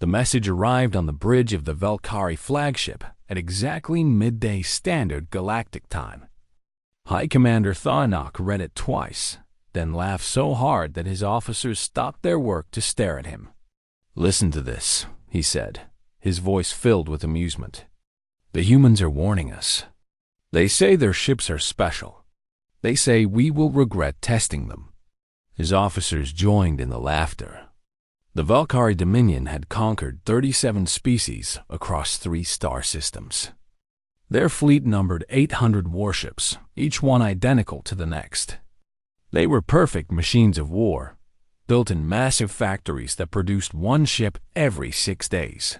The message arrived on the bridge of the Valkyrie flagship at exactly midday Standard Galactic Time. High Commander Tharnok read it twice, then laughed so hard that his officers stopped their work to stare at him. "Listen to this," he said, his voice filled with amusement. "The humans are warning us. They say their ships are special. They say we will regret testing them." His officers joined in the laughter. The Valkyrie Dominion had conquered 37 species across 3 star systems. Their fleet numbered 800 warships, each one identical to the next. They were perfect machines of war, built in massive factories that produced one ship every 6 days.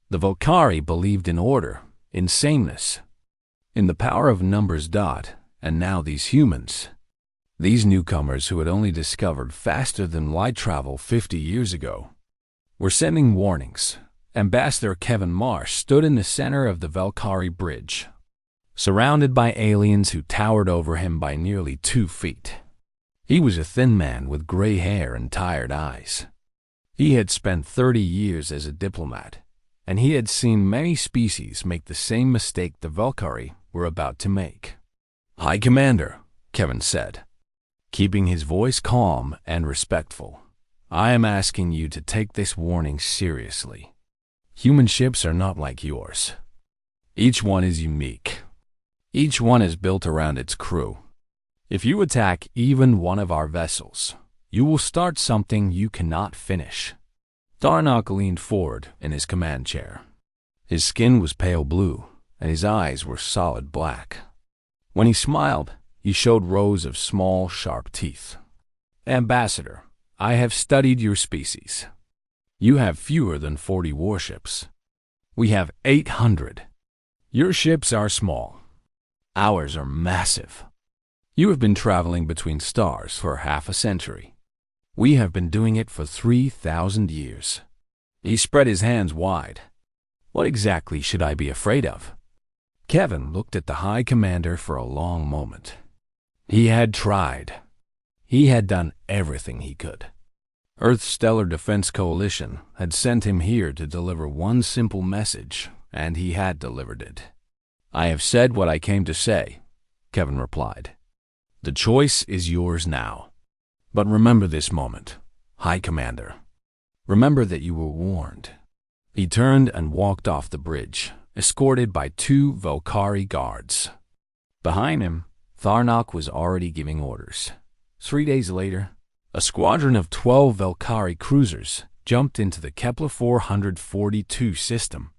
The Valkyrie believed in order, in sameness, in the power of numbers. And now these humans, these newcomers who had only discovered faster than light travel 50 years ago, were sending warnings. Ambassador Kevin Marsh stood in the center of the Valkyrie bridge, surrounded by aliens who towered over him by nearly 2 feet. He was a thin man with gray hair and tired eyes. He had spent 30 years as a diplomat, and he had seen many species make the same mistake the Valkyrie were about to make. "High Commander," Kevin said, keeping his voice calm and respectful, "I am asking you to take this warning seriously. Human ships are not like yours. Each one is unique. Each one is built around its crew. If you attack even one of our vessels, you will start something you cannot finish." Tharnok leaned forward in his command chair. His skin was pale blue, and his eyes were solid black. When he smiled, he showed rows of small, sharp teeth. "Ambassador, I have studied your species. You have fewer than 40 warships. We have 800. Your ships are small. Ours are massive. You have been traveling between stars for half a century. We have been doing it for 3,000 years. He spread his hands wide. "What exactly should I be afraid of?" Kevin looked at the High Commander for a long moment. He had tried. He had done everything he could. Earth's Stellar Defense Coalition had sent him here to deliver one simple message, and he had delivered it. "I have said what I came to say," Kevin replied. "The choice is yours now. But remember this moment, High Commander. Remember that you were warned." He turned and walked off the bridge, escorted by 2 Valkyrie guards. Behind him, Tharnok was already giving orders. 3 days later, a squadron of 12 Valkyrie cruisers jumped into the Kepler 442 system.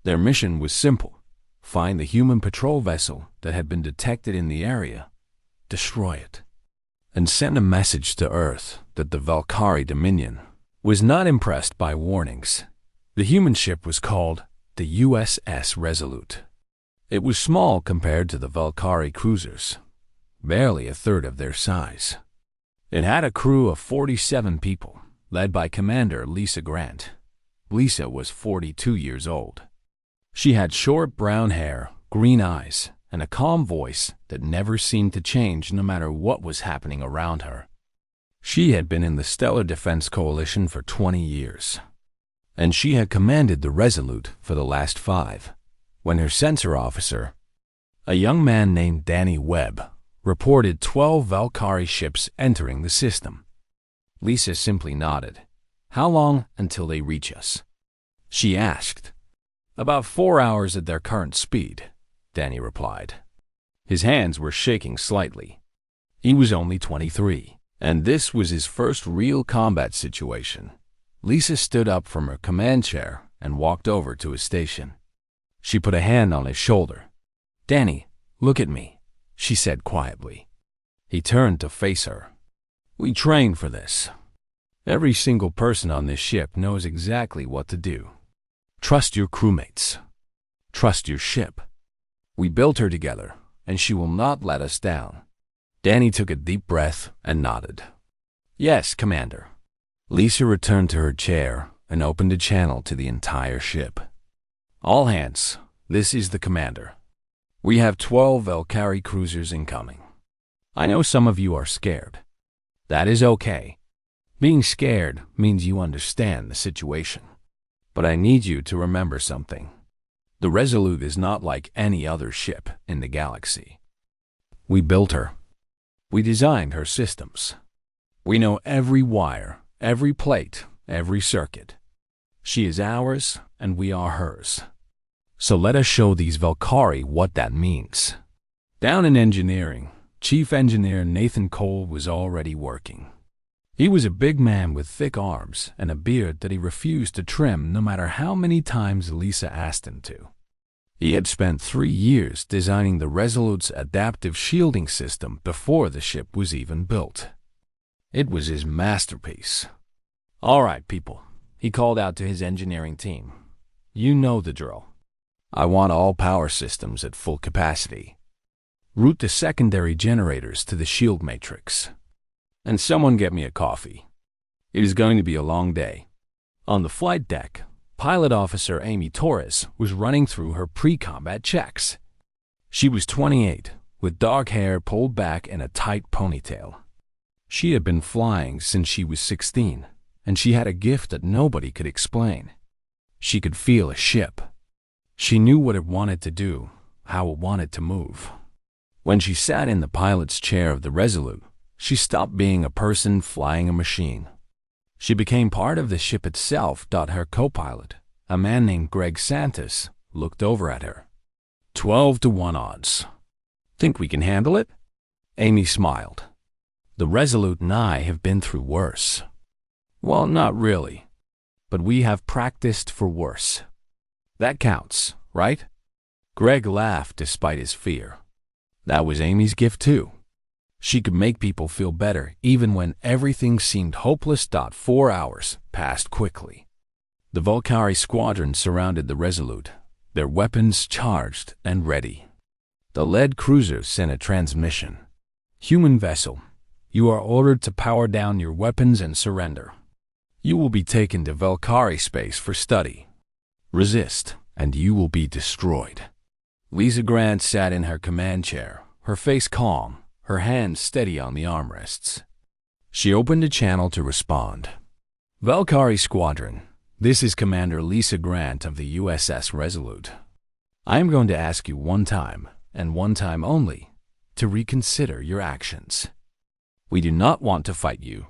Their mission was simple: find the human patrol vessel that had been detected in the area, destroy it, and send a message to Earth that the Valkyrie Dominion was not impressed by warnings. The human ship was called the USS Resolute. It was small compared to the Valkyrie cruisers, barely a third of their size. It had a crew of 47 people, led by Commander Lisa Grant. Lisa was 42 years old. She had short brown hair, green eyes, and a calm voice that never seemed to change no matter what was happening around her. She had been in the Stellar Defense Coalition for 20 years, and she had commanded the Resolute for the last 5, when her sensor officer, a young man named Danny Webb, reported 12 Valkyrie ships entering the system. Lisa simply nodded. "How long until they reach us?" she asked. "About 4 hours at their current speed," Danny replied. His hands were shaking slightly. He was only 23, and this was his first real combat situation. Lisa stood up from her command chair and walked over to his station. She put a hand on his shoulder. "Danny, look at me," she said quietly. He turned to face her. "We trained for this. Every single person on this ship knows exactly what to do. Trust your crewmates. Trust your ship. We built her together, and she will not let us down." Danny took a deep breath and nodded. "Yes, Commander." Lisa returned to her chair and opened a channel to the entire ship. "All hands, this is the Commander. We have 12 Valkyrie cruisers incoming. I know some of you are scared. That is okay. Being scared means you understand the situation. But I need you to remember something. The Resolute is not like any other ship in the galaxy. We built her. We designed her systems. We know every wire, every plate, every circuit. She is ours, and we are hers. So let us show these Valkyrie what that means. Down in engineering, Chief Engineer Nathan Cole was already working. He was a big man with thick arms and a beard that he refused to trim no matter how many times Lisa asked him to. He had spent 3 years designing the Resolute's adaptive shielding system before the ship was even built. It was his masterpiece. "All right, people," he called out to his engineering team. "You know the drill. I want all power systems at full capacity. Route the secondary generators to the shield matrix. And someone get me a coffee. It is going to be a long day." On the flight deck, Pilot Officer Amy Torres was running through her pre-combat checks. She was 28, with dark hair pulled back in a tight ponytail. She had been flying since she was 16, and she had a gift that nobody could explain. She could feel a ship. She knew what it wanted to do, how it wanted to move. When she sat in the pilot's chair of the Resolute, she stopped being a person flying a machine. She became part of the ship itself. Her co-pilot, a man named Greg Santos, looked over at her. 12-1 odds. Think we can handle it? Amy smiled. The Resolute and I have been through worse. Well, not really. But we have practiced for worse. That counts, right? Greg laughed despite his fear. That was Amy's gift too. She could make people feel better even when everything seemed hopeless. 4 hours passed quickly. The Valkyrie squadron surrounded the Resolute, their weapons charged and ready. The lead cruiser sent a transmission. "Human vessel, you are ordered to power down your weapons and surrender. You will be taken to Valkyrie space for study. Resist, and you will be destroyed." Lisa Grant sat in her command chair, her face calm, her hands steady on the armrests. She opened a channel to respond. "Valkyrie Squadron, this is Commander Lisa Grant of the USS Resolute. I am going to ask you one time, and one time only, to reconsider your actions. We do not want to fight you,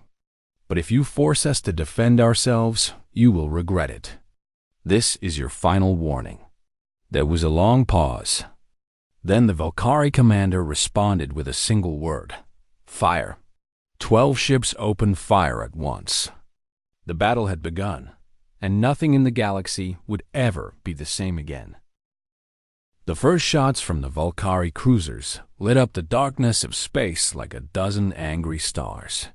but if you force us to defend ourselves, you will regret it. This is your final warning." There was a long pause. Then the Valkyrie commander responded with a single word: "Fire." 12 ships opened fire at once. The battle had begun, and nothing in the galaxy would ever be the same again. The first shots from the Valkyrie cruisers lit up the darkness of space like a dozen angry stars.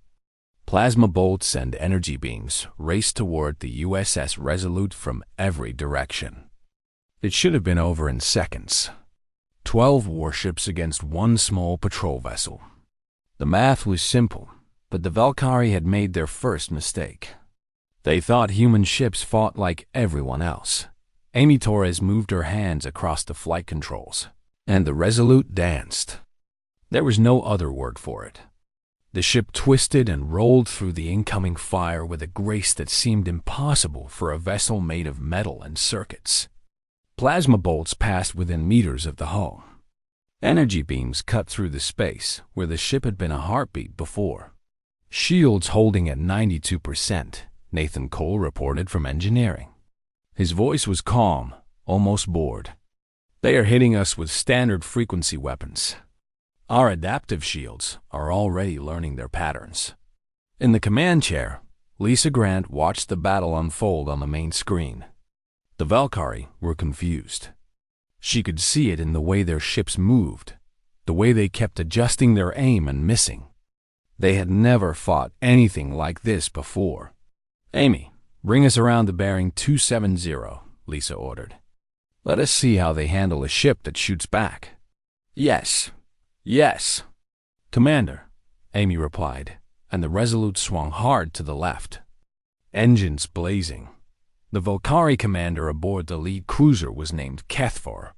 Plasma bolts and energy beams raced toward the USS Resolute from every direction. It should have been over in seconds. 12 warships against one small patrol vessel. The math was simple, but the Valkyrie had made their first mistake. They thought human ships fought like everyone else. Amy Torres moved her hands across the flight controls, and the Resolute danced. There was no other word for it. The ship twisted and rolled through the incoming fire with a grace that seemed impossible for a vessel made of metal and circuits. Plasma bolts passed within meters of the hull. Energy beams cut through the space where the ship had been a heartbeat before. "Shields holding at 92%, Nathan Cole reported from engineering. His voice was calm, almost bored. "They are hitting us with standard frequency weapons. Our adaptive shields are already learning their patterns." In the command chair, Lisa Grant watched the battle unfold on the main screen. The Valkyrie were confused. She could see it in the way their ships moved, the way they kept adjusting their aim and missing. They had never fought anything like this before. "Amy, bring us around the bearing 270, Lisa ordered. "Let us see how they handle a ship that shoots back." "Yes, yes, Commander," Amy replied, and the Resolute swung hard to the left. Engines blazing. The Valkyrie commander aboard the lead cruiser was named Kethfor.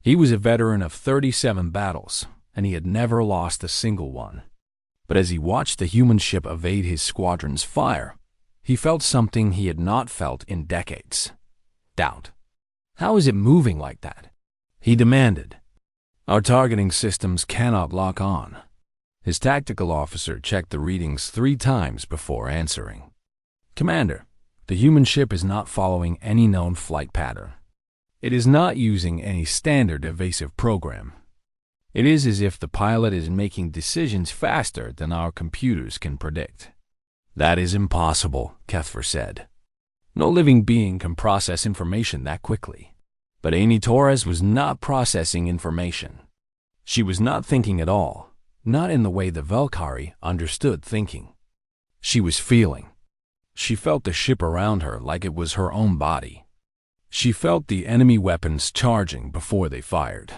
He was a veteran of 37 battles, and he had never lost a single one. But as he watched the human ship evade his squadron's fire, he felt something he had not felt in decades: doubt. "How is it moving like that?" he demanded. "Our targeting systems cannot lock on." His tactical officer checked the readings 3 times before answering. "Commander, the human ship is not following any known flight pattern. It is not using any standard evasive program. It is as if the pilot is making decisions faster than our computers can predict." "That is impossible," HFY said. "No living being can process information that quickly." But Amy Torres was not processing information. She was not thinking at all, not in the way the Valkyrie understood thinking. She was feeling. She felt the ship around her like it was her own body. She felt the enemy weapons charging before they fired.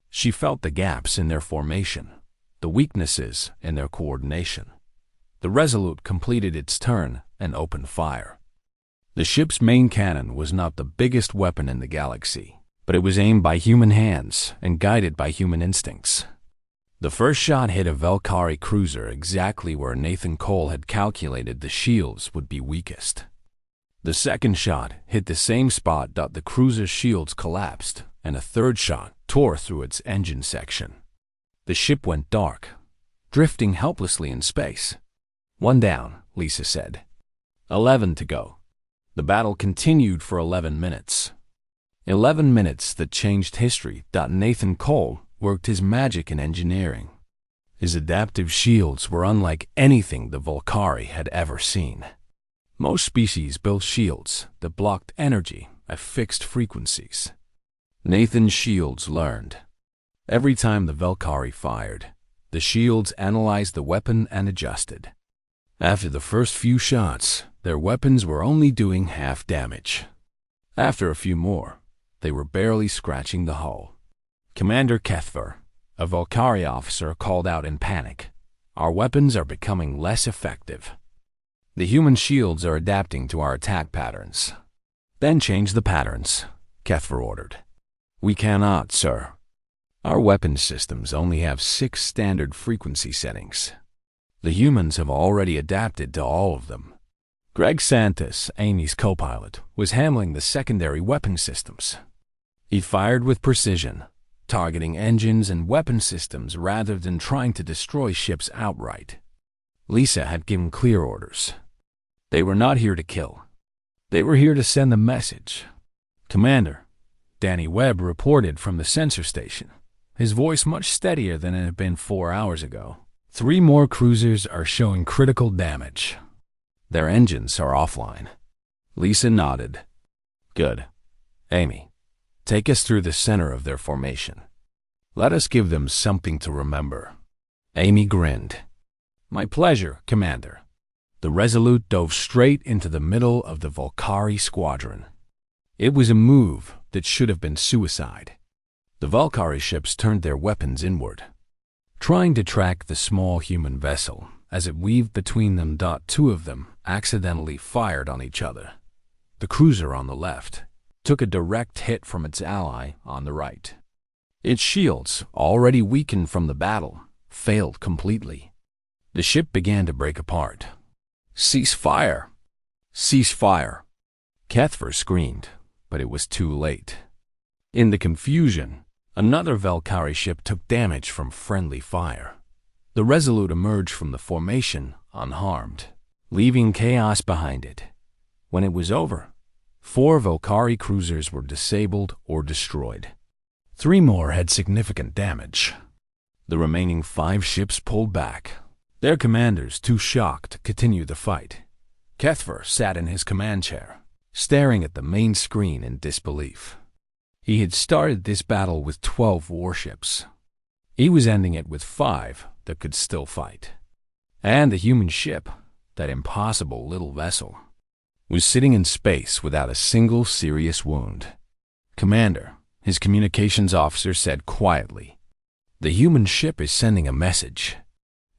She felt the gaps in their formation, the weaknesses in their coordination. The Resolute completed its turn and opened fire. The ship's main cannon was not the biggest weapon in the galaxy, but it was aimed by human hands and guided by human instincts. The first shot hit a Valkyrie cruiser exactly where Nathan Cole had calculated the shields would be weakest. The second shot hit the same spot that the cruiser's shields collapsed, and a third shot tore through its engine section. The ship went dark, drifting helplessly in space. "1 down," Lisa said. 11 to go. The battle continued for 11 minutes. 11 minutes that changed history. Nathan Cole worked his magic in engineering. His adaptive shields were unlike anything the Valkyrie had ever seen. Most species built shields that blocked energy at fixed frequencies. Nathan's shields learned. Every time the Valkyrie fired, the shields analyzed the weapon and adjusted. After the first few shots, their weapons were only doing half damage. After a few more, they were barely scratching the hull. Commander HFY, a Valkyrie officer, called out in panic. "Our weapons are becoming less effective. The human shields are adapting to our attack patterns." "Then change the patterns," HFY ordered. "We cannot, sir. Our weapon systems only have 6 standard frequency settings. The humans have already adapted to all of them." Greg Santos, Amy's co-pilot, was handling the secondary weapon systems. He fired with precision, targeting engines and weapon systems rather than trying to destroy ships outright. Lisa had given clear orders. They were not here to kill. They were here to send a message. "Commander," Danny Webb reported from the sensor station, his voice much steadier than it had been 4 hours ago. "3 more cruisers are showing critical damage. Their engines are offline." Lisa nodded. "Good. Amy, take us through the center of their formation. Let us give them something to remember." Amy grinned. "My pleasure, Commander." The Resolute dove straight into the middle of the Valkyrie squadron. It was a move that should have been suicide. The Valkyrie ships turned their weapons inward, trying to track the small human vessel as it weaved between them. 2 of them accidentally fired on each other. The cruiser on the left took a direct hit from its ally on the right. Its shields, already weakened from the battle, failed completely. The ship began to break apart. "Cease fire! Cease fire!" HFY screamed, but it was too late. In the confusion, another Valkyrie ship took damage from friendly fire. The Resolute emerged from the formation unharmed, leaving chaos behind it. When it was over, 4 Valkyrie cruisers were disabled or destroyed. 3 more had significant damage. The remaining 5 ships pulled back, their commanders too shocked to continue the fight. HFY sat in his command chair, staring at the main screen in disbelief. He had started this battle with 12 warships. He was ending it with 5 that could still fight. And the human ship, that impossible little vessel, was sitting in space without a single serious wound. "Commander," his communications officer said quietly, "the human ship is sending a message."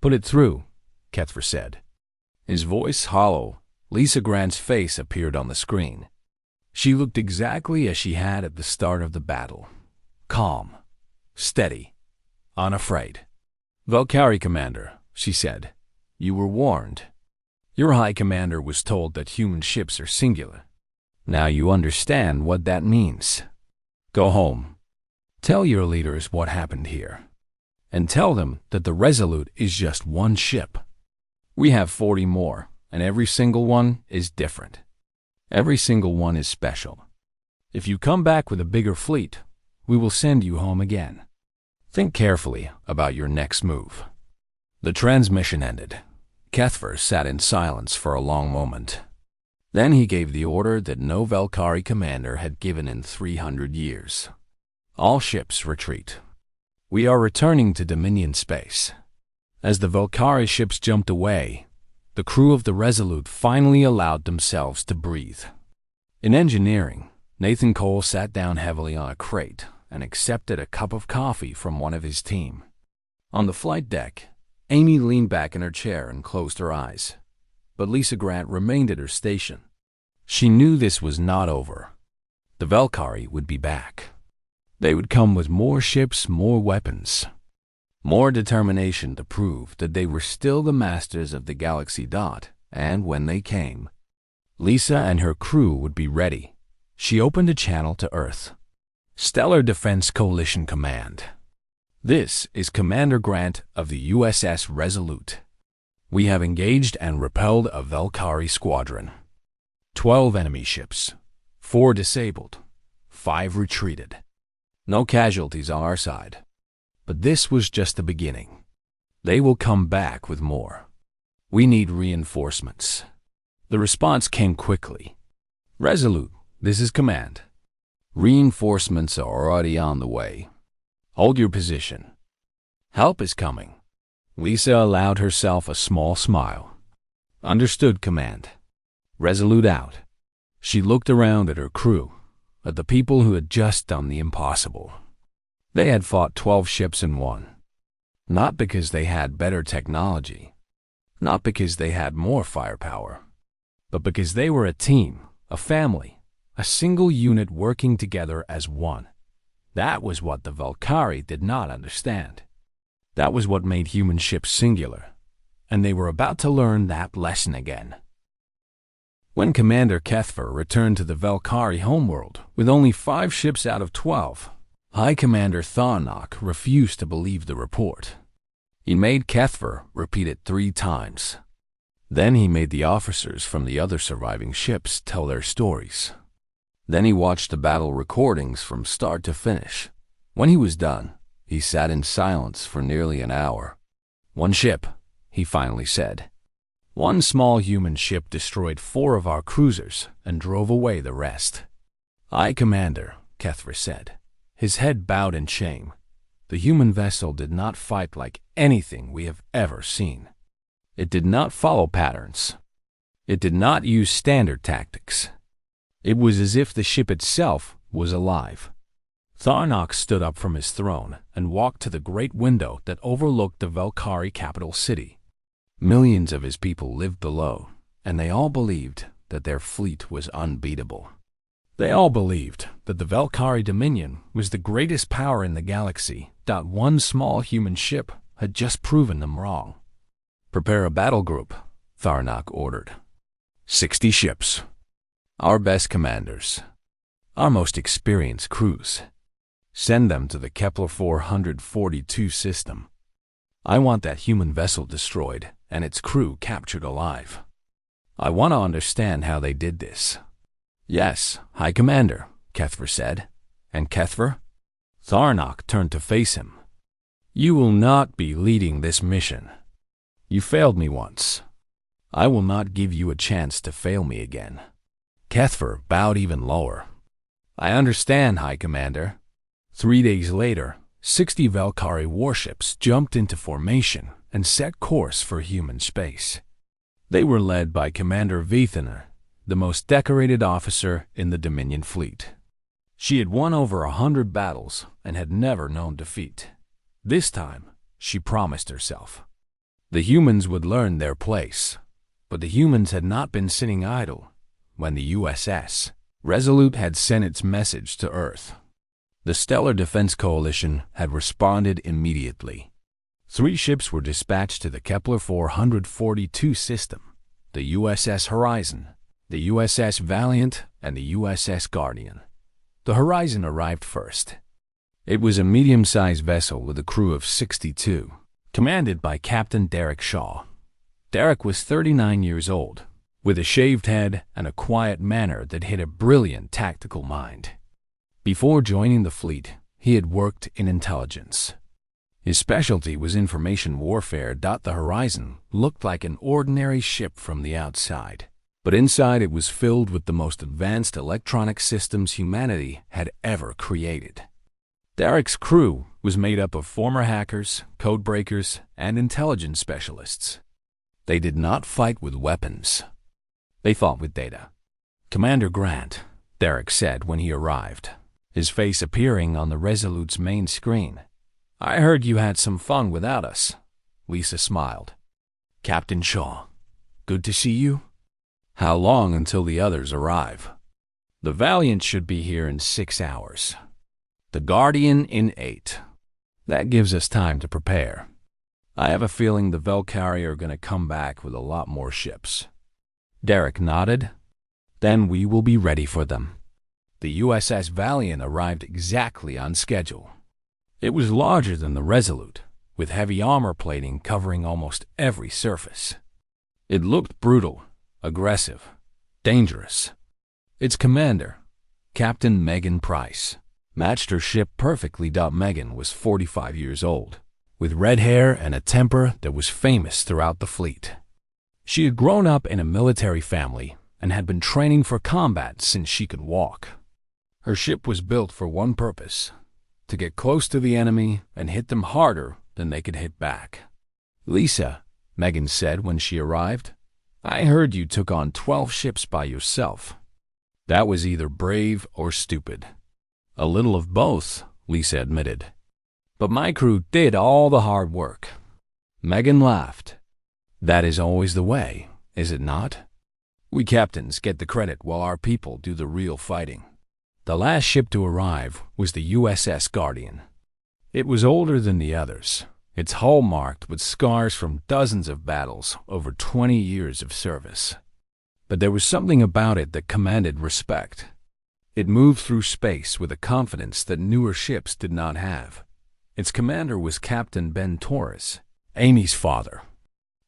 "Put it through," HFY said. His voice hollow, Lisa Grant's face appeared on the screen. She looked exactly as she had at the start of the battle. Calm, steady, unafraid. "Valkyrie Commander," she said, "you were warned. Your High Commander was told that human ships are singular. Now you understand what that means. Go home. Tell your leaders what happened here. And tell them that the Resolute is just one ship. We have 40 more, and every single one is different. Every single one is special. If you come back with a bigger fleet, we will send you home again. Think carefully about your next move. The transmission ended. HFY sat in silence for a long moment. Then he gave the order that no Valkyrie commander had given in 300 years. All ships retreat. We are returning to Dominion space. As the Valkyrie ships jumped away, the crew of the Resolute finally allowed themselves to breathe. In engineering, Nathan Cole sat down heavily on a crate and accepted a cup of coffee from one of his team. On the flight deck, Amy leaned back in her chair and closed her eyes, but Lisa Grant remained at her station. She knew this was not over. The Valkyrie would be back. They would come with more ships, more weapons, more determination to prove that they were still the masters of the galaxy. And when they came, Lisa and her crew would be ready. She opened a channel to Earth. Stellar Defense Coalition Command. This is Commander Grant of the USS Resolute. We have engaged and repelled a Valkyrie squadron. 12 enemy ships, 4 disabled, 5 retreated. No casualties on our side. But this was just the beginning. They will come back with more. We need reinforcements. The response came quickly. Resolute, this is command. Reinforcements are already on the way. Hold your position. Help is coming. Lisa allowed herself a small smile. Understood, command. Resolute out. She looked around at her crew, at the people who had just done the impossible. They had fought 12 ships and won. Not because they had better technology, not because they had more firepower, but because they were a team, a family, a single unit working together as one. That was what the Valkyrie did not understand. That was what made human ships singular, and they were about to learn that lesson again. When Commander HFY returned to the Valkyrie homeworld with only 5 ships out of 12, High Commander Tharnak refused to believe the report. He made HFY repeat it 3 times. Then he made the officers from the other surviving ships tell their stories. Then he watched the battle recordings from start to finish. When he was done, he sat in silence for nearly an hour. One ship, he finally said. One small human ship destroyed 4 of our cruisers and drove away the rest. Aye, Commander, HFY said. His head bowed in shame. The human vessel did not fight like anything we have ever seen. It did not follow patterns. It did not use standard tactics. It was as if the ship itself was alive. Tharnak stood up from his throne and walked to the great window that overlooked the Valkyrie capital city. Millions of his people lived below, and they all believed that their fleet was unbeatable. They all believed that the Valkyrie Dominion was the greatest power in the galaxy. One small human ship had just proven them wrong. Prepare a battle group, Tharnak ordered. 60 ships. Our best commanders. Our most experienced crews. Send them to the Kepler 442 system. I want that human vessel destroyed and its crew captured alive. I want to understand how they did this. Yes, High Commander, HFY said. And HFY? Tharnak turned to face him. You will not be leading this mission. You failed me once. I will not give you a chance to fail me again. HFY bowed even lower. I understand, High Commander. 3 days later, 60 Valkyrie warships jumped into formation and set course for human space. They were led by Commander Veithaner, the most decorated officer in the Dominion fleet. She had won over 100 battles and had never known defeat. This time, she promised herself. The humans would learn their place, but the humans had not been sitting idle when the USS Resolute had sent its message to Earth. The Stellar Defense Coalition had responded immediately. 3 ships were dispatched to the Kepler 442 system, the USS Horizon, the USS Valiant and the USS Guardian. The Horizon arrived first. It was a medium-sized vessel with a crew of 62, commanded by Captain Derek Shaw. Derek was 39 years old, with a shaved head and a quiet manner that hid a brilliant tactical mind. Before joining the fleet, he had worked in intelligence. His specialty was information warfare. The Horizon looked like an ordinary ship from the outside, but inside it was filled with the most advanced electronic systems humanity had ever created. Derek's crew was made up of former hackers, code breakers, and intelligence specialists. They did not fight with weapons. They fought with data. "Commander Grant," Derek said when he arrived, his face appearing on the Resolute's main screen. "I heard you had some fun without us." Lisa smiled. "Captain Shaw, good to see you. How long until the others arrive?" "The Valiant should be here in 6 hours. The Guardian in 8. That gives us time to prepare. I have a feeling the Valkyrie are going to come back with a lot more ships." Derek nodded. "Then we will be ready for them." The USS Valiant arrived exactly on schedule. It was larger than the Resolute, with heavy armor plating covering almost every surface. It looked brutal, aggressive, dangerous. Its commander, Captain Megan Price, matched her ship perfectly. Megan was 45 years old, with red hair and a temper that was famous throughout the fleet. She had grown up in a military family and had been training for combat since she could walk. Her ship was built for one purpose: to get close to the enemy and hit them harder than they could hit back. "Lisa," Megan said when she arrived, "I heard you took on 12 ships by yourself. That was either brave or stupid." "A little of both," Lisa admitted. "But my crew did all the hard work." Megan laughed. "That is always the way, is it not? We captains get the credit while our people do the real fighting." The last ship to arrive was the USS Guardian. It was older than the others, its hull marked with scars from dozens of battles over 20 years of service. But there was something about it that commanded respect. It moved through space with a confidence that newer ships did not have. Its commander was Captain Ben Torres, Amy's father.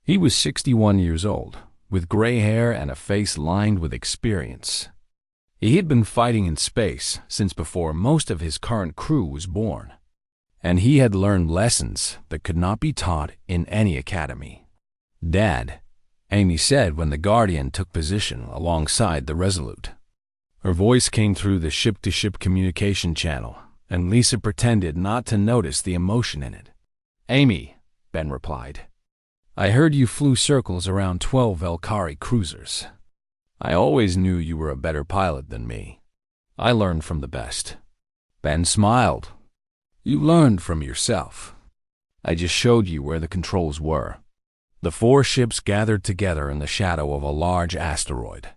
He was 61 years old, with gray hair and a face lined with experience. He had been fighting in space since before most of his current crew was born, and he had learned lessons that could not be taught in any academy. "Dad," Amy said when the Guardian took position alongside the Resolute. Her voice came through the ship-to-ship communication channel, and Lisa pretended not to notice the emotion in it. "Amy," Ben replied, "I heard you flew circles around 12 Valkyrie cruisers. I always knew you were a better pilot than me. I learned from the best." Ben smiled. "You learned from yourself. I just showed you where the controls were." The 4 ships gathered together in the shadow of a large asteroid,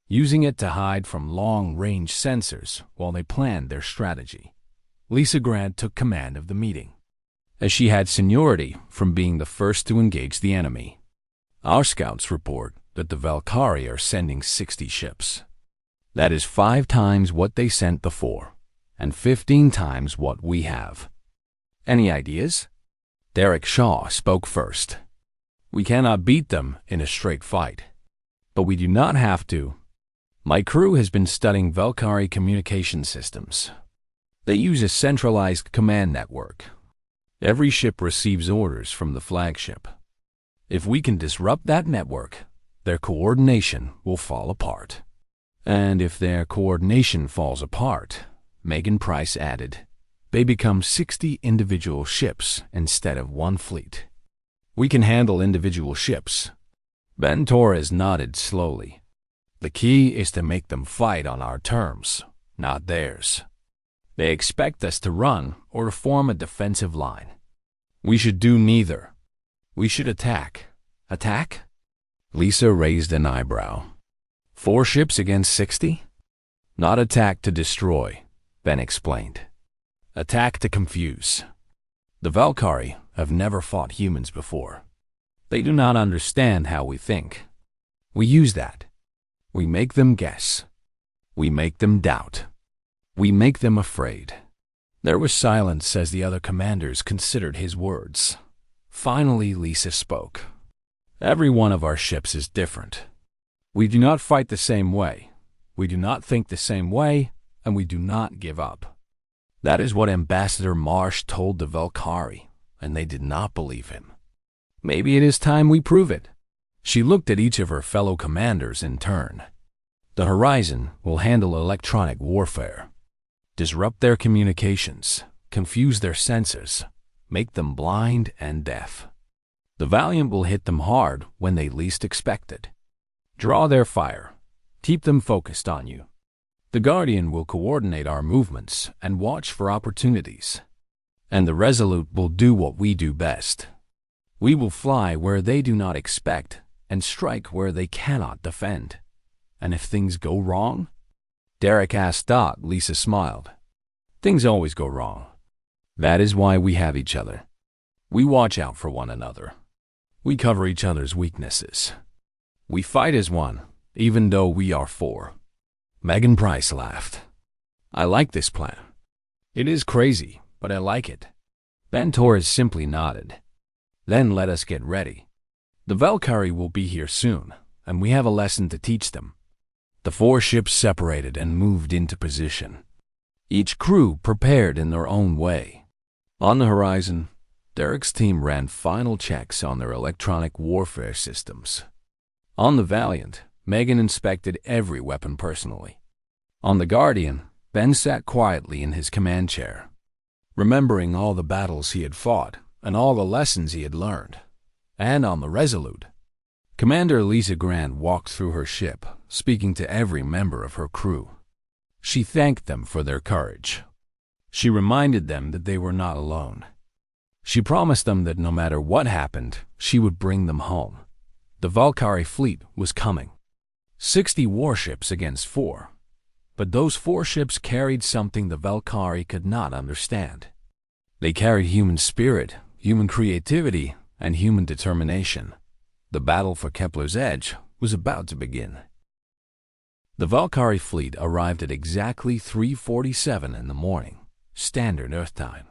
using it to hide from long-range sensors while they planned their strategy. Lisa Grant took command of the meeting, as she had seniority from being the first to engage the enemy. "Our scouts report that the Valkyrie are sending 60 ships. That is 5 times what they sent before, and 15 times what we have. Any ideas?" Derek Shaw spoke first. "We cannot beat them in a straight fight, but we do not have to. My crew has been studying Valkyrie communication systems. They use a centralized command network. Every ship receives orders from the flagship. If we can disrupt that network, their coordination will fall apart. And if their coordination falls apart," Megan Price added, "they become 60 individual ships instead of one fleet. We can handle individual ships." Ben Torres nodded slowly. "The key is to make them fight on our terms, not theirs. They expect us to run or to form a defensive line. We should do neither. We should attack." "Attack?" Lisa raised an eyebrow. 4 ships against 60? "Not attack to destroy," Ben explained. "Attack to confuse. The Valkyrie have never fought humans before. They do not understand how we think. We use that. We make them guess. We make them doubt. We make them afraid. There was silence as the other commanders considered his words. Finally, Lisa spoke. Every one of our ships is different. We do not fight the same way. We do not think the same way, and we do not give up. That is what Ambassador Marsh told the Valkyrie, and they did not believe him. Maybe it is time we prove it. She looked at each of her fellow commanders in turn. The Horizon will handle electronic warfare. Disrupt their communications, confuse their senses, make them blind and deaf. The Valiant will hit them hard when they least expect it. Draw their fire. Keep them focused on you. The Guardian will coordinate our movements and watch for opportunities. And the Resolute will do what we do best. We will fly where they do not expect and strike where they cannot defend. And if things go wrong? Derek asked. Lisa smiled. Things always go wrong. That is why we have each other. We watch out for one another. We cover each other's weaknesses. We fight as one, even though we are four. Megan Price laughed. I like this plan. It is crazy, but I like it. Ben Torres simply nodded. Then let us get ready. The Valkyrie will be here soon, and we have a lesson to teach them. The four ships separated and moved into position. Each crew prepared in their own way. On the Horizon, Derek's team ran final checks on their electronic warfare systems. On the Valiant, Megan inspected every weapon personally. On the Guardian, Ben sat quietly in his command chair, remembering all the battles he had fought and all the lessons he had learned. And on the Resolute, Commander Lisa Grant walked through her ship, speaking to every member of her crew. She thanked them for their courage. She reminded them that they were not alone. She promised them that no matter what happened, she would bring them home. The Valkyrie fleet was coming. 60 warships against 4. But those 4 ships carried something the Valkyrie could not understand. They carried human spirit, human creativity, and human determination. The battle for Kepler's Edge was about to begin. The Valkyrie fleet arrived at exactly 3:47 in the morning, standard Earth time.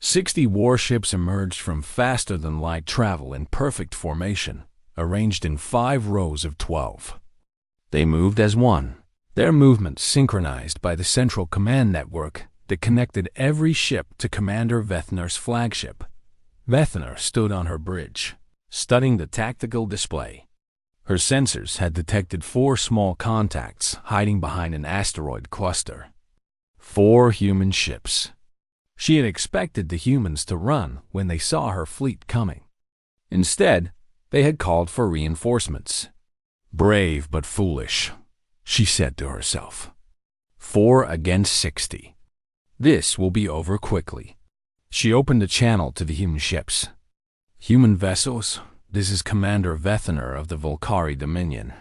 60 warships emerged from faster-than-light travel in perfect formation, arranged in 5 rows of 12. They moved as one, their movements synchronized by the central command network that connected every ship to Commander Vethnar's flagship. Vethnar stood on her bridge, studying the tactical display. Her sensors had detected 4 small contacts hiding behind an asteroid cluster. 4 human ships. She had expected the humans to run when they saw her fleet coming. Instead, they had called for reinforcements. Brave but foolish, she said to herself. 4 against 60. This will be over quickly. She opened a channel to the human ships. Human vessels, this is Commander Vethnar of the Valkyrie Dominion.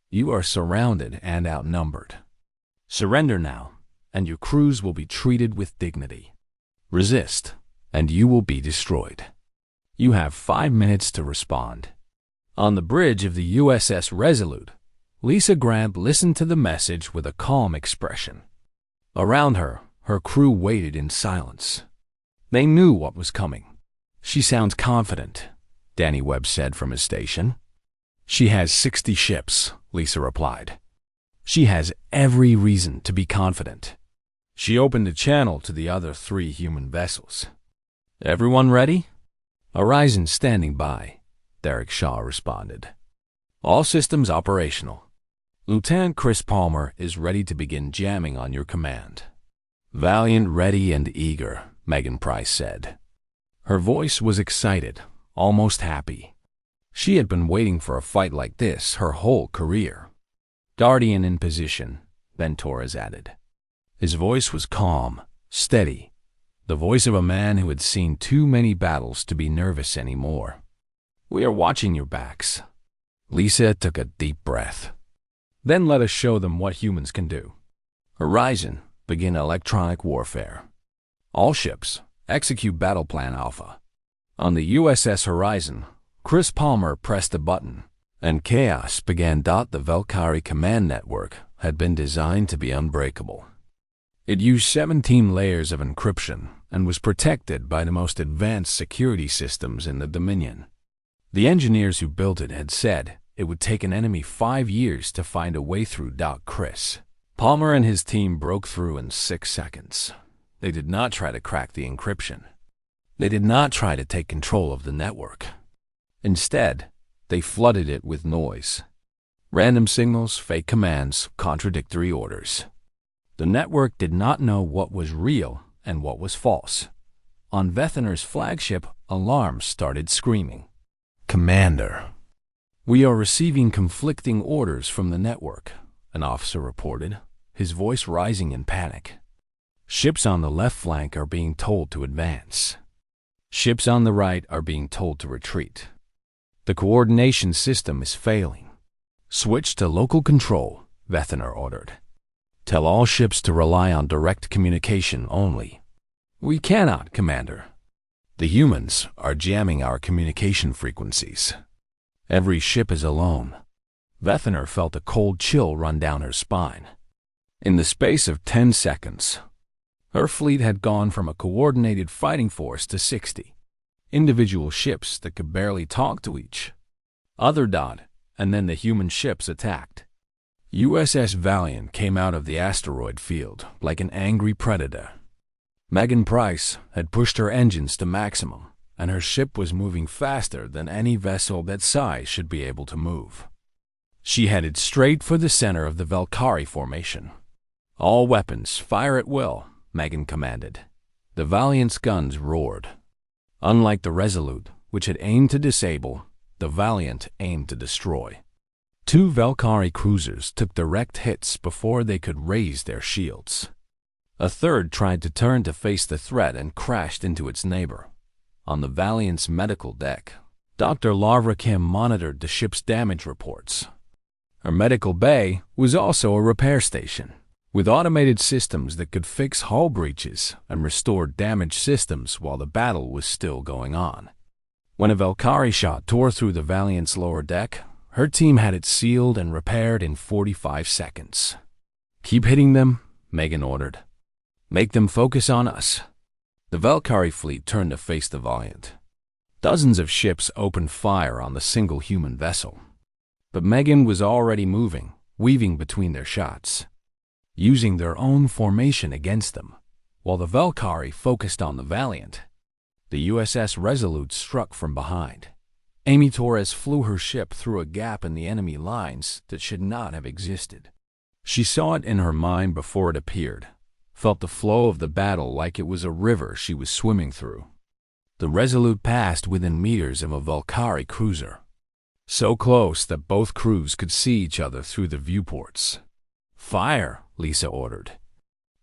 You are surrounded and outnumbered. Surrender now, and your crews will be treated with dignity. Resist, and you will be destroyed. You have 5 minutes to respond. On the bridge of the USS Resolute, Lisa Grant listened to the message with a calm expression. Around her, her crew waited in silence. They knew what was coming. She sounds confident, Danny Webb said from his station. She has 60 ships, Lisa replied. She has every reason to be confident. She opened a channel to the other 3 human vessels. Everyone ready? Horizon standing by, Derek Shaw responded. All systems operational. Lieutenant Chris Palmer is ready to begin jamming on your command. Valiant, ready, and eager, Megan Price said. Her voice was excited, almost happy. She had been waiting for a fight like this her whole career. Guardian in position, Ben Torres added. His voice was calm, steady, the voice of a man who had seen too many battles to be nervous anymore. We are watching your backs. Lisa took a deep breath. Then let us show them what humans can do. Horizon, begin electronic warfare. All ships, execute Battle Plan Alpha. On the USS Horizon, Chris Palmer pressed a button. and chaos began. The Valkyrie command network had been designed to be unbreakable. It used 17 layers of encryption and was protected by the most advanced security systems in the Dominion. The engineers who built it had said it would take an enemy 5 years to find a way through. Chris Palmer and his team broke through in 6 seconds. They did not try to crack the encryption. They did not try to take control of the network. Instead, they flooded it with noise. Random signals, fake commands, contradictory orders. The network did not know what was real and what was false. On Vethener's flagship, alarms started screaming. "Commander, we are receiving conflicting orders from the network," an officer reported, his voice rising in panic. "Ships on the left flank are being told to advance. Ships on the right are being told to retreat. The coordination system is failing. Switch to local control," Vethener ordered. "Tell all ships to rely on direct communication only." "We cannot, Commander. The humans are jamming our communication frequencies. Every ship is alone." Vethener felt a cold chill run down her spine. In the space of 10 seconds, her fleet had gone from a coordinated fighting force to 60 individual ships that could barely talk to each other. And then the human ships attacked. USS Valiant came out of the asteroid field like an angry predator. Megan Price had pushed her engines to maximum, and her ship was moving faster than any vessel that size should be able to move. She headed straight for the center of the Valkyrie formation. "All weapons, fire at will," Megan commanded. The Valiant's guns roared. Unlike the Resolute, which had aimed to disable, the Valiant aimed to destroy. 2 Valkyrie cruisers took direct hits before they could raise their shields. A third tried to turn to face the threat and crashed into its neighbor. On the Valiant's medical deck, Dr. Lavra Kim monitored the ship's damage reports. Her medical bay was also a repair station, with automated systems that could fix hull breaches and restore damaged systems while the battle was still going on. When a Valkyrie shot tore through the Valiant's lower deck, her team had it sealed and repaired in 45 seconds. "Keep hitting them," Megan ordered. "Make them focus on us." The Valkyrie fleet turned to face the Valiant. Dozens of ships opened fire on the single human vessel. But Megan was already moving, weaving between their shots, using their own formation against them, while the Valkyrie focused on the Valiant. The USS Resolute struck from behind. Amy Torres flew her ship through a gap in the enemy lines that should not have existed. She saw it in her mind before it appeared, felt the flow of the battle like it was a river she was swimming through. The Resolute passed within meters of a Valkyrie cruiser, so close that both crews could see each other through the viewports. "Fire," Lisa ordered,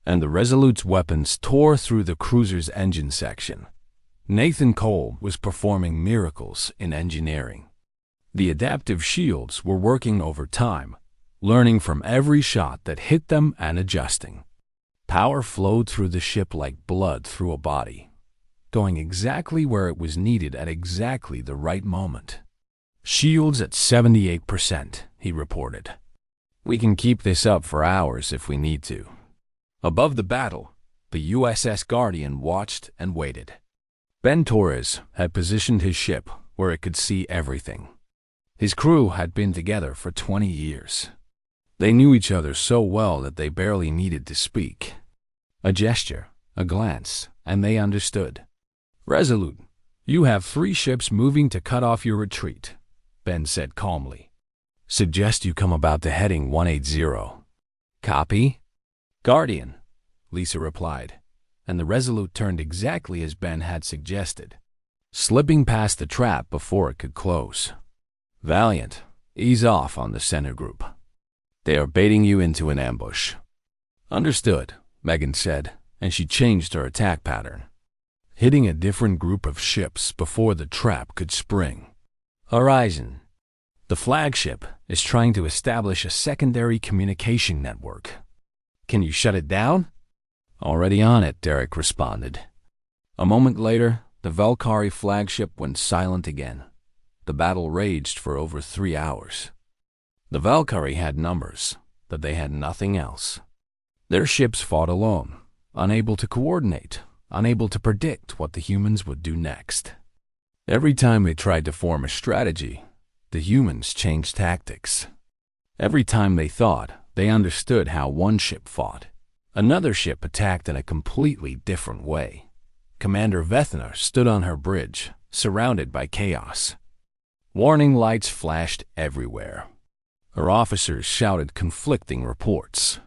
and the Resolute's weapons tore through the cruiser's engine section. Nathan Cole was performing miracles in engineering. The adaptive shields were working overtime, learning from every shot that hit them and adjusting. Power flowed through the ship like blood through a body, going exactly where it was needed at exactly the right moment. "Shields at 78%, he reported. "We can keep this up for hours if we need to." Above the battle, the USS Guardian watched and waited. Ben Torres had positioned his ship where it could see everything. His crew had been together for 20 years. They knew each other so well that they barely needed to speak. A gesture, a glance, and they understood. "Resolute, you have 3 ships moving to cut off your retreat," Ben said calmly. "Suggest you come about to heading 180. "Copy?" "Guardian," Lisa replied, and the Resolute turned exactly as Ben had suggested, slipping past the trap before it could close. "Valiant, ease off on the center group. They are baiting you into an ambush." "Understood," Megan said, and she changed her attack pattern, hitting a different group of ships before the trap could spring. "Horizon. The flagship is trying to establish a secondary communication network. Can you shut it down?" "Already on it," Derek responded. A moment later, the Valkyrie flagship went silent again. The battle raged for over 3 hours. The Valkyrie had numbers, but they had nothing else. Their ships fought alone, unable to coordinate, unable to predict what the humans would do next. Every time they tried to form a strategy, the humans changed tactics. Every time they thought they understood how one ship fought, another ship attacked in a completely different way. Commander Vethner stood on her bridge, surrounded by chaos. Warning lights flashed everywhere. Her officers shouted conflicting reports.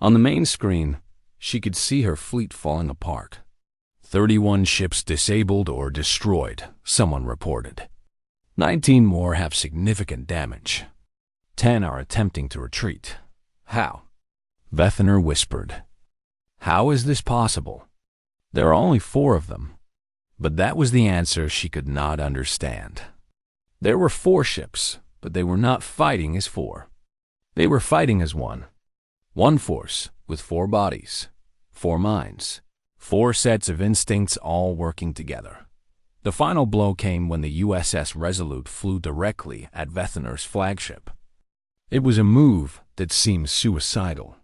On the main screen, she could see her fleet falling apart. 31 ships disabled or destroyed, someone reported. 19 more have significant damage. 10 are attempting to retreat. How? Vethner whispered. How is this possible? There are only 4 of them. But that was the answer she could not understand. There were 4 ships, but they were not fighting as 4. They were fighting as one. One force with 4 bodies, 4 minds, 4 sets of instincts all working together. The final blow came when the USS Resolute flew directly at Vethner's flagship. It was a move that seemed suicidal.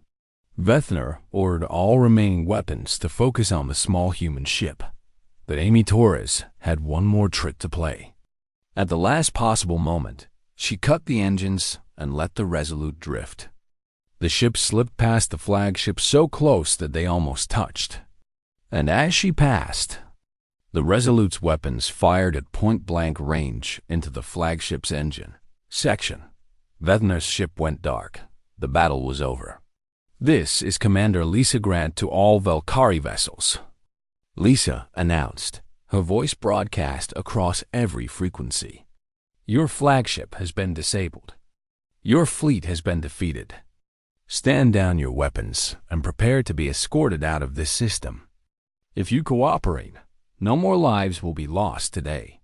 Vethner ordered all remaining weapons to focus on the small human ship, but Amy Torres had one more trick to play. At the last possible moment, she cut the engines and let the Resolute drift. The ship slipped past the flagship so close that they almost touched. And as she passed, the Resolute's weapons fired at point-blank range into the flagship's engine section. Vethner's ship went dark. The battle was over. This is Commander Lisa Grant to all Valkyrie vessels. Lisa announced, her voice broadcast across every frequency. Your flagship has been disabled. Your fleet has been defeated. Stand down your weapons and prepare to be escorted out of this system. If you cooperate, no more lives will be lost today.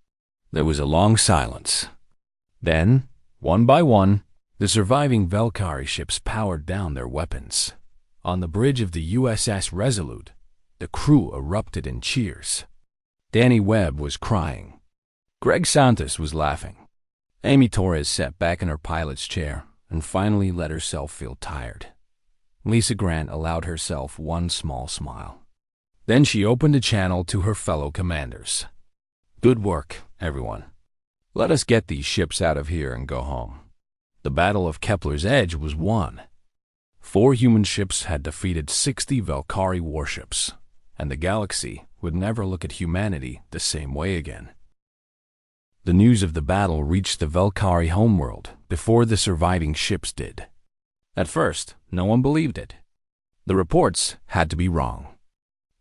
There was a long silence. Then, one by one, the surviving Valkyrie ships powered down their weapons. On the bridge of the USS Resolute, the crew erupted in cheers. Danny Webb was crying. Greg Santos was laughing. Amy Torres sat back in her pilot's chair and finally let herself feel tired. Lisa Grant allowed herself one small smile. Then she opened a channel to her fellow commanders. Good work, everyone. Let us get these ships out of here and go home. The Battle of Kepler's Edge was won. 4 human ships had defeated 60 Valkyrie warships, and the galaxy would never look at humanity the same way again. The news of the battle reached the Valkyrie homeworld before the surviving ships did. At first, no one believed it. The reports had to be wrong.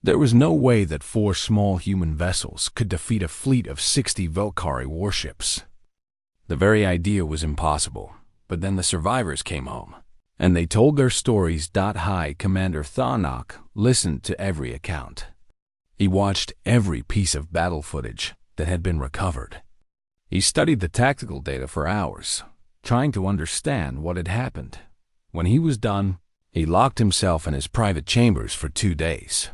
There was no way that 4 small human vessels could defeat a fleet of 60 Valkyrie warships. The very idea was impossible, but then the survivors came home, and they told their stories. High Commander Tharnak listened to every account. He watched every piece of battle footage that had been recovered. He studied the tactical data for hours, trying to understand what had happened. When he was done, he locked himself in his private chambers for 2 days.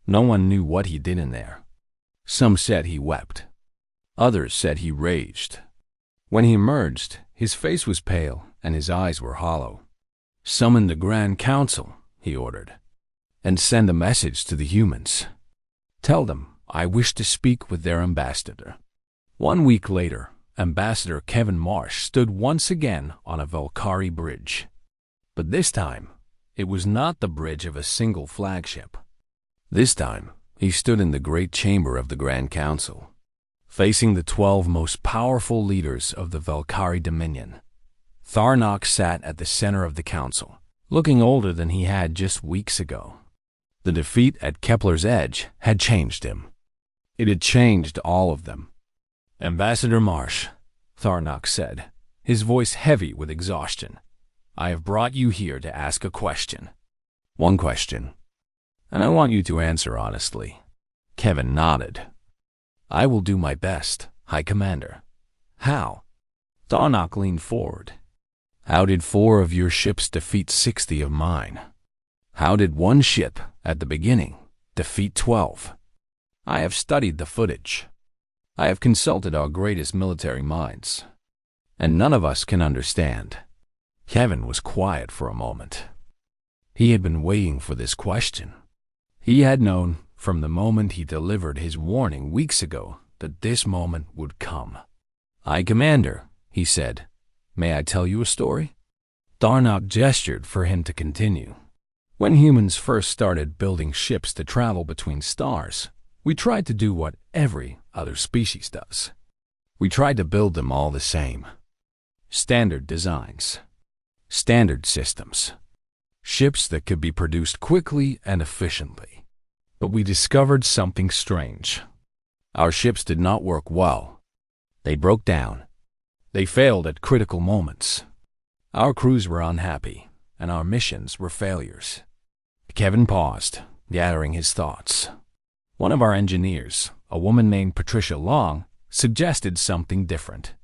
No one knew what he did in there. Some said he wept. Others said he raged. When he emerged, his face was pale and his eyes were hollow. Summon the Grand Council, he ordered, and send a message to the humans. Tell them I wish to speak with their ambassador. 1 week later, Ambassador Kevin Marsh stood once again on a Valkyrie bridge. But this time, it was not the bridge of a single flagship. This time, he stood in the great chamber of the Grand Council, facing the 12 most powerful leaders of the Valkyrie Dominion. Tharnak sat at the center of the council, looking older than he had just weeks ago. The defeat at Kepler's Edge had changed him. It had changed all of them. Ambassador Marsh, Tharnak said, his voice heavy with exhaustion, I have brought you here to ask a question. One question. And I want you to answer honestly. Kevin nodded. I will do my best, High Commander. How? Tharnak leaned forward. How did 4 of your ships defeat 60 of mine? How did one ship, at the beginning, defeat 12? I have studied the footage. I have consulted our greatest military minds, and none of us can understand. Kevin was quiet for a moment. He had been waiting for this question. He had known from the moment he delivered his warning weeks ago that this moment would come. "High Commander," he said, "may I tell you a story?" Darnock gestured for him to continue. "When humans first started building ships to travel between stars, we tried to do what every other species does. We tried to build them all the same. Standard designs, standard systems, ships that could be produced quickly and efficiently. But we discovered something strange. Our ships did not work well. They broke down. They failed at critical moments. Our crews were unhappy, and our missions were failures." Kevin paused, gathering his thoughts. One of our engineers, a woman named Patricia Long, suggested something different.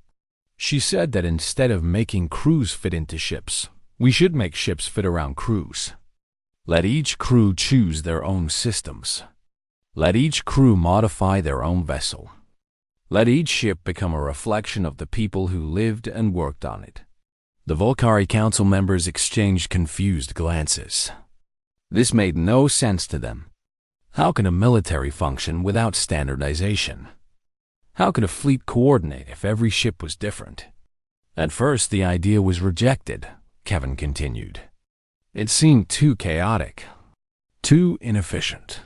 She said that instead of making crews fit into ships, we should make ships fit around crews. Let each crew choose their own systems. Let each crew modify their own vessel. Let each ship become a reflection of the people who lived and worked on it. The Volcari Council members exchanged confused glances. This made no sense to them. How could a military function without standardization? How could a fleet coordinate if every ship was different? At first, the idea was rejected, Kevin continued. It seemed too chaotic, too inefficient.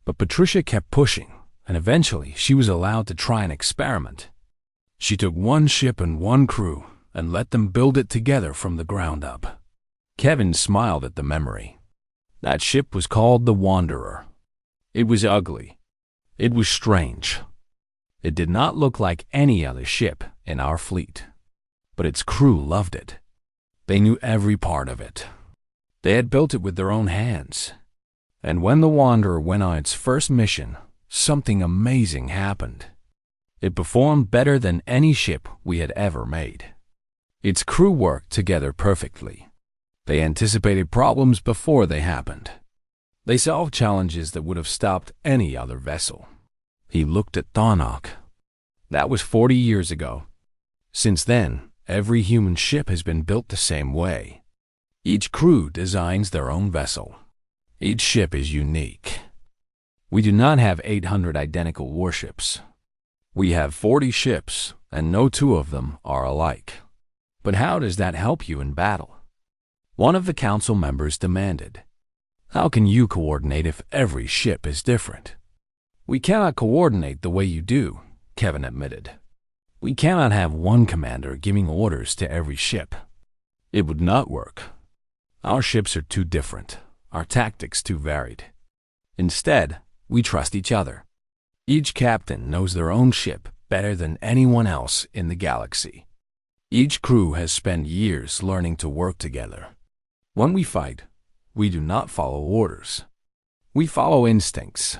But Patricia kept pushing, and eventually she was allowed to try an experiment. She took one ship and one crew and let them build it together from the ground up. Kevin smiled at the memory. That ship was called the Wanderer. It was ugly. It was strange. It did not look like any other ship in our fleet. But its crew loved it. They knew every part of it. They had built it with their own hands. And when the Wanderer went on its first mission, something amazing happened. It performed better than any ship we had ever made. Its crew worked together perfectly. They anticipated problems before they happened. They solved challenges that would have stopped any other vessel. He looked at Darnock. That was 40 years ago. Since then, every human ship has been built the same way. Each crew designs their own vessel. Each ship is unique. We do not have 800 identical warships. We have 40 ships, and no two of them are alike. But how does that help you in battle? One of the council members demanded. How can you coordinate if every ship is different? We cannot coordinate the way you do, Kevin admitted. We cannot have one commander giving orders to every ship. It would not work. Our ships are too different, our tactics too varied. Instead, we trust each other. Each captain knows their own ship better than anyone else in the galaxy. Each crew has spent years learning to work together. When we fight, we do not follow orders. We follow instincts.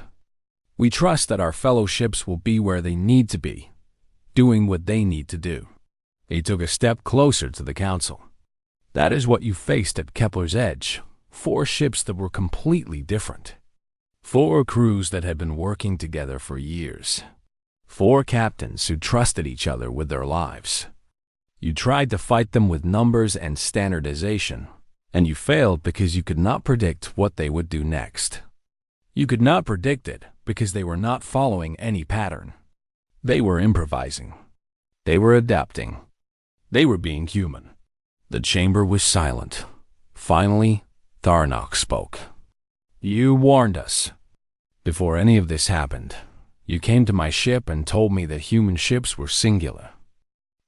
We trust that our fellow ships will be where they need to be, doing what they need to do. He took a step closer to the council. That is what you faced at Kepler's Edge, 4 ships that were completely different. 4 crews that had been working together for years. 4 captains who trusted each other with their lives. You tried to fight them with numbers and standardization, and you failed because you could not predict what they would do next. You could not predict it because they were not following any pattern. They were improvising. They were adapting. They were being human. The chamber was silent. Finally, Darnock spoke. You warned us. Before any of this happened, you came to my ship and told me that human ships were singular.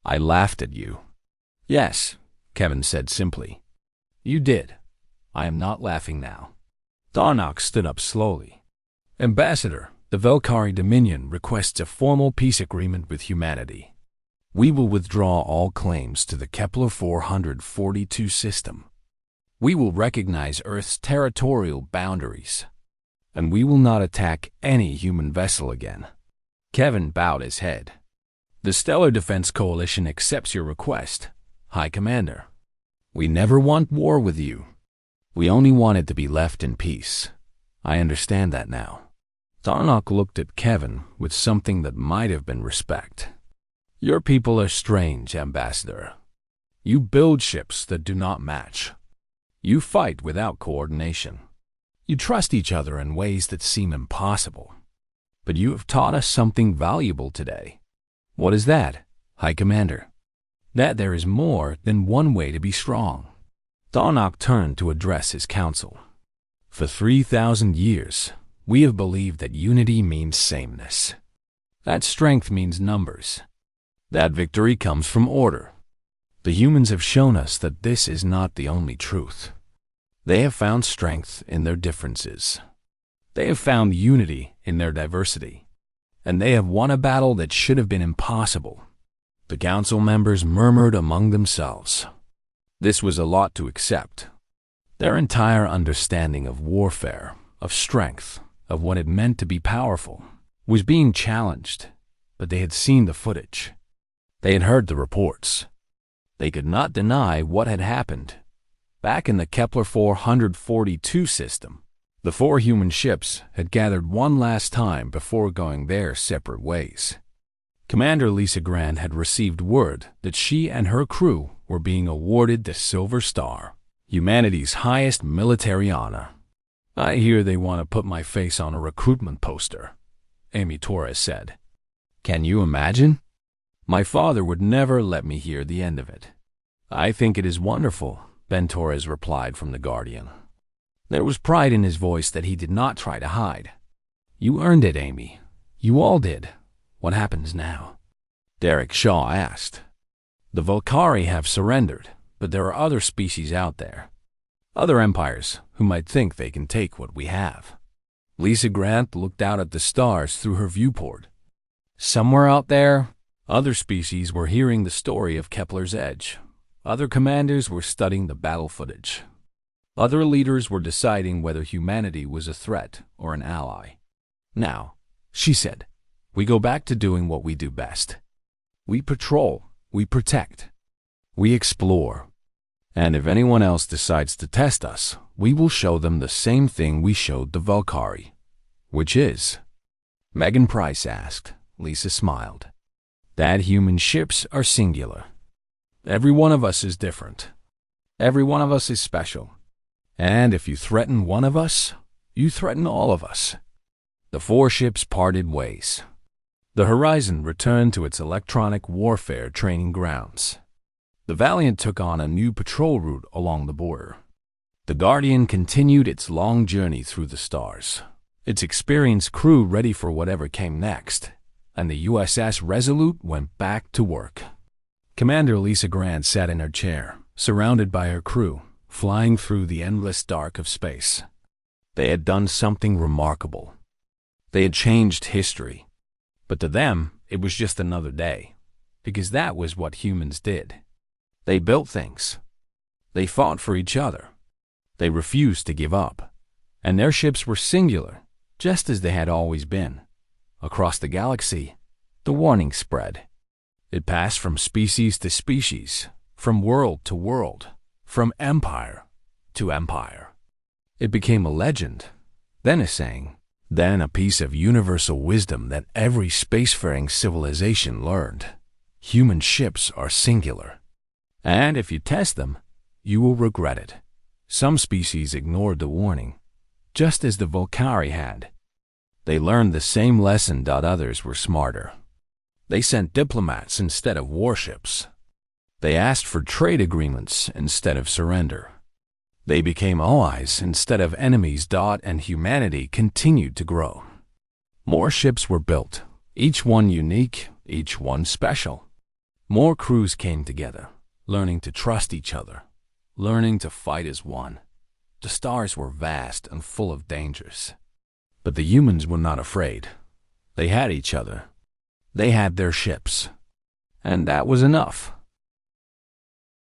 I laughed at you. Yes, Kevin said simply. You did. I am not laughing now. Darnock stood up slowly. Ambassador, the Velkari Dominion requests a formal peace agreement with humanity. We will withdraw all claims to the Kepler 442 system. We will recognize Earth's territorial boundaries. And we will not attack any human vessel again. Kevin bowed his head. The Stellar Defense Coalition accepts your request, High Commander. We never want war with you. We only want it to be left in peace. I understand that now. Tarnock looked at Kevin with something that might have been respect. Your people are strange, Ambassador. You build ships that do not match. You fight without coordination. You trust each other in ways that seem impossible. But you have taught us something valuable today. What is that, High Commander? That there is more than one way to be strong. Tarnock turned to address his council. For 3,000 years, we have believed that unity means sameness. That strength means numbers. That victory comes from order. The humans have shown us that this is not the only truth. They have found strength in their differences. They have found unity in their diversity. And they have won a battle that should have been impossible. The council members murmured among themselves. This was a lot to accept. Their entire understanding of warfare, of strength, of what it meant to be powerful, was being challenged, but they had seen the footage. They had heard the reports. They could not deny what had happened. Back in the Kepler 442 system, the 4 human ships had gathered one last time before going their separate ways. Commander Lisa Grant had received word that she and her crew were being awarded the Silver Star, humanity's highest military honor. I hear they want to put my face on a recruitment poster, Amy Torres said. Can you imagine? My father would never let me hear the end of it. I think it is wonderful, Ben Torres replied from The Guardian. There was pride in his voice that he did not try to hide. You earned it, Amy. You all did. What happens now? Derek Shaw asked. The Volcari have surrendered, but there are other species out there. Other empires who might think they can take what we have. Lisa Grant looked out at the stars through her viewport. Somewhere out there, other species were hearing the story of Kepler's Edge. Other commanders were studying the battle footage. Other leaders were deciding whether humanity was a threat or an ally. Now, she said, we go back to doing what we do best. We patrol, we protect, we explore. And if anyone else decides to test us, we will show them the same thing we showed the Volcari. Which is? Megan Price asked. Lisa smiled. That human ships are singular. Every one of us is different. Every one of us is special. And if you threaten one of us, you threaten all of us. The 4 ships parted ways. The Horizon returned to its electronic warfare training grounds. The Valiant took on a new patrol route along the border. The Guardian continued its long journey through the stars, its experienced crew ready for whatever came next, and the USS Resolute went back to work. Commander Lisa Grant sat in her chair, surrounded by her crew, flying through the endless dark of space. They had done something remarkable. They had changed history. But to them, it was just another day, because that was what humans did. They built things. They fought for each other. They refused to give up. And their ships were singular, just as they had always been. Across the galaxy, the warning spread. It passed from species to species, from world to world, from empire to empire. It became a legend, then a saying, then a piece of universal wisdom that every spacefaring civilization learned. Human ships are singular. And if you test them, you will regret it. Some species ignored the warning, just as the Volcari had. They learned the same lesson, others were smarter. They sent diplomats instead of warships. They asked for trade agreements instead of surrender. They became allies instead of enemies, and humanity continued to grow. More ships were built, each one unique, each one special. More crews came together, learning to trust each other, learning to fight as one. The stars were vast and full of dangers. But the humans were not afraid. They had each other. They had their ships. And that was enough.